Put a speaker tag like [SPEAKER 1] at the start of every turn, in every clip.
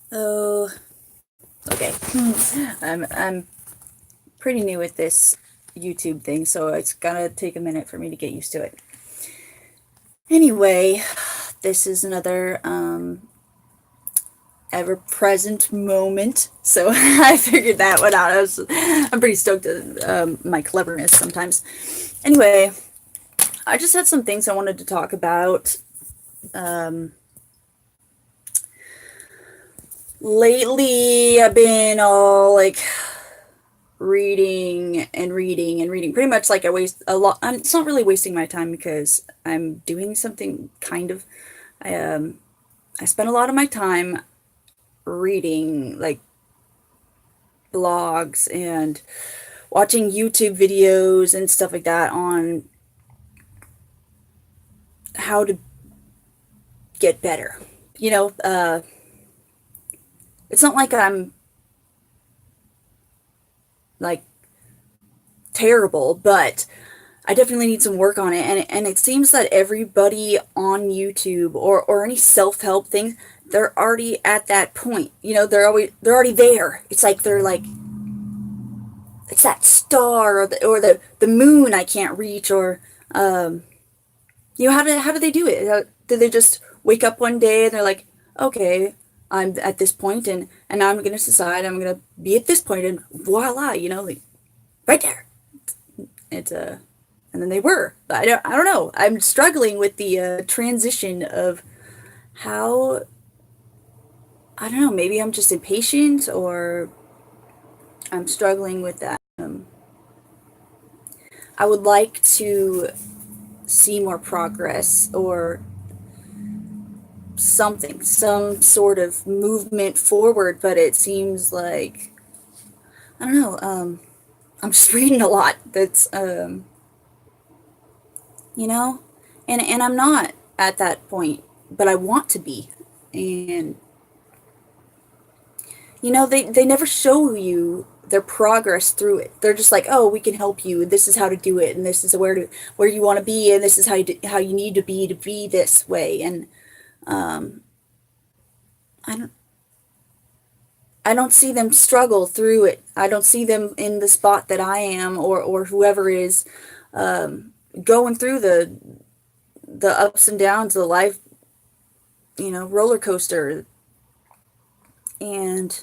[SPEAKER 1] Oh, okay. I'm pretty new at this YouTube thing, so it's gonna take a minute for me to get used to it. Anyway, this is another ever-present moment, so I figured that one out. I'm pretty stoked at my cleverness sometimes. Anyway, I just had some things I wanted to talk about. Um, Lately, I've been all like reading and reading and reading. Pretty much like I waste a lot. It's not really wasting my time because I'm doing something kind of. I I spend a lot of my time reading like blogs and watching YouTube videos and stuff like that on how to get better. You know, it's not like I'm like terrible, but I definitely need some work on it. And it seems that everybody on YouTube or any self-help thing, they're already at that point. You know, they're already there. It's like they're like it's that star or the moon I can't reach or you know how do they do it? Do they just wake up one day and they're like, okay, I'm at this point and now I'm gonna decide I'm gonna be at this point and voila, you know, like right there. It's a and then they were. But I don't know. I'm struggling with the transition of how I don't know. Maybe I'm just impatient, or I'm struggling with that. I would like to see more progress or something, some sort of movement forward, but it seems like I don't know. I'm just reading a lot. That's you know, and I'm not at that point, but I want to be, and you know, they never show you their progress through it. They're just like, oh, we can help you, and this is how to do it, and this is where you want to be, and this is how you need to be this way. And I don't I don't see them struggle through it. I don't see them in the spot that I am, or whoever is going through the ups and downs of the life, you know, roller coaster. And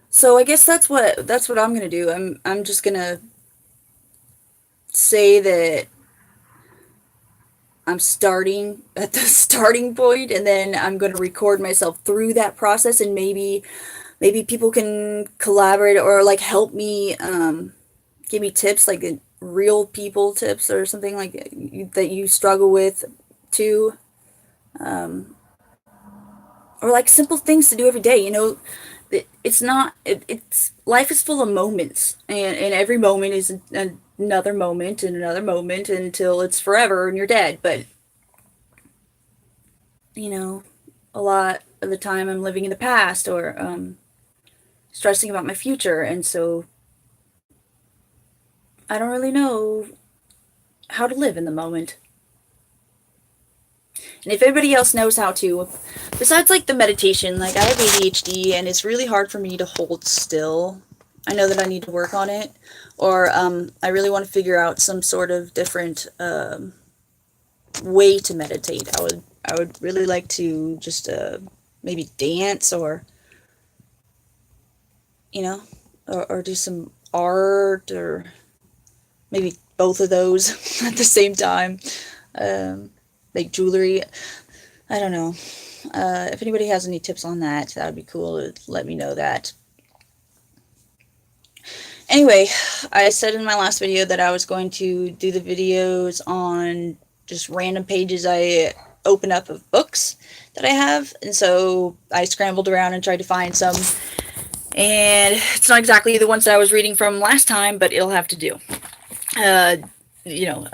[SPEAKER 1] so I guess that's what I'm gonna do. I'm just gonna say that I'm starting at the starting point, and then I'm going to record myself through that process, and maybe people can collaborate or like help me, give me tips, like real people tips or something like that you struggle with too, or like simple things to do every day. You know, it's not it's life is full of moments, and every moment is another moment and another moment until it's forever and you're dead. But you know, a lot of the time I'm living in the past or stressing about my future, and so I don't really know how to live in the moment. And if anybody else knows how to, besides like the meditation, like I have ADHD and it's really hard for me to hold still. I know that I need to work on it, or I really want to figure out some sort of different way to meditate. I would really like to just maybe dance or you know, or do some art or maybe both of those at the same time. Um, like jewelry. I don't know. If anybody has any tips on that, that would be cool to let me know that. Anyway, I said in my last video that I was going to do the videos on just random pages I open up of books that I have, and so I scrambled around and tried to find some. And it's not exactly the ones that I was reading from last time, but it'll have to do. Uh, you know,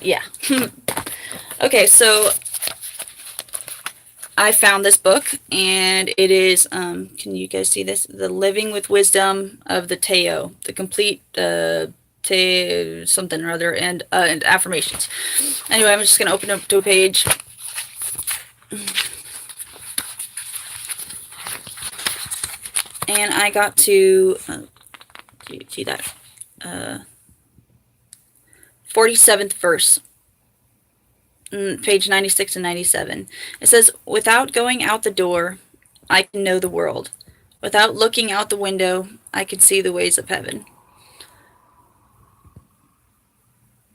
[SPEAKER 1] yeah. Okay, so I found this book, and it is, can you guys see this? The Living with Wisdom of the Tao, the complete, something or other, and affirmations. Anyway, I'm just going to open up to a page. and I got to see that 47th verse, page 96 and 97. It says, "Without going out the door, I can know the world. Without looking out the window, I can see the ways of heaven."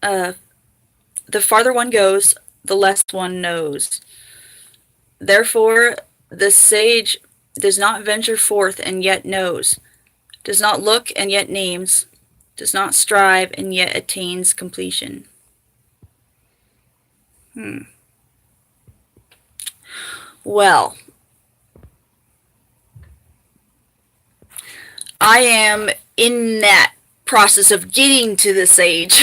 [SPEAKER 1] The farther one goes, the less one knows. Therefore, the sage does not venture forth and yet knows, does not look and yet names, does not strive and yet attains completion. Well, I am in that process of getting to the sage.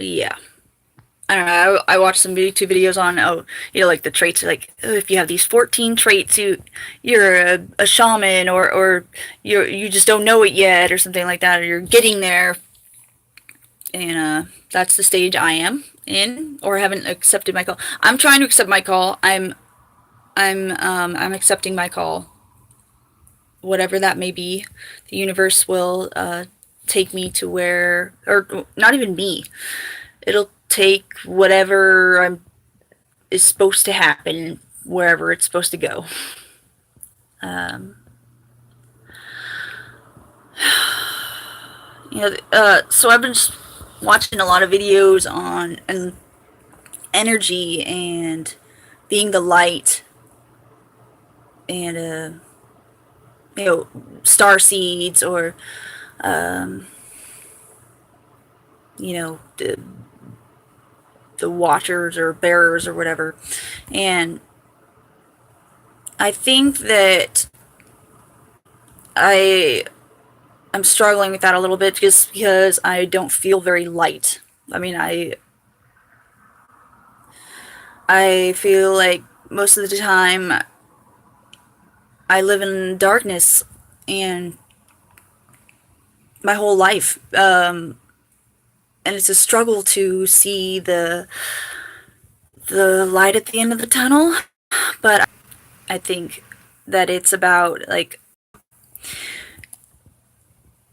[SPEAKER 1] Yeah. I don't know. I watched some YouTube videos on like the traits. Like, if you have these 14 traits, you're a shaman, or you just don't know it yet, or something like that, or you're getting there. And that's the stage I am in, or haven't accepted my call. I'm trying to accept my call. I'm accepting my call, whatever that may be. The universe will take me to where, or not even me. It'll take whatever is supposed to happen wherever it's supposed to go. So I've been just watching a lot of videos on energy and being the light, and star seeds, or the watchers or bearers or whatever. And I think that I'm struggling with that a little bit, just because I don't feel very light. I mean, I feel like most of the time I live in darkness, and my whole life, and it's a struggle to see the light at the end of the tunnel. But I think that it's about, like,